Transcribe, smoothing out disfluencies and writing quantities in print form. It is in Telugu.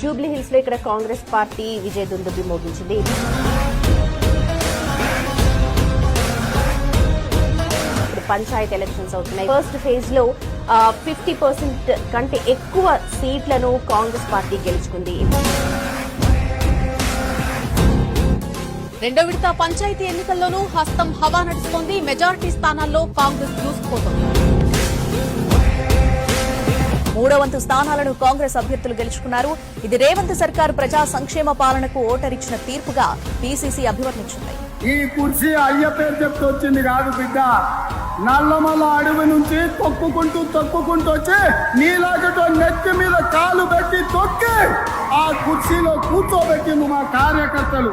జూబ్లీ హిల్స్ లో ఇక్కడ కాంగ్రెస్ పార్టీ విజయ దుందుబి మోగించింది. పంచాయతీ ఎలక్షన్స్ అవుతున్నాయి. ఫస్ట్ ఫేజ్ లో 50% కంటే ఎక్కువ సీట్లను కాంగ్రెస్ పార్టీ గెలుచుకుంది. రెండో విడత పంచాయతీ ఎన్నికల్లోనూ హస్తం హవా నడుస్తోంది. మెజారిటీ స్థానాల్లో కాంగ్రెస్ దూసుకుపోతోంది. మూడో వంతు స్థానాలను కాంగ్రెస్ అభ్యర్థులు గెలుచుకున్నారు. ఇది రేవంత్ సర్కార్ ప్రజా సంక్షేమ పాలనకు ఓటరిచ్చిన తీర్పుగా పీసీసీ అభివర్ణించింది. ఈ కుర్చీ అయ్య పేరు చెప్తూ వచ్చింది కాదు బిడ్డ, నల్లమల్ల అడవి నుంచి తొక్కుకుంటూ వచ్చి నీలాగటో నెత్తి మీద కాలు పెట్టి తొక్కి ఆ కుర్చీలో కూర్చోబెట్టింది మా కార్యకర్తలు.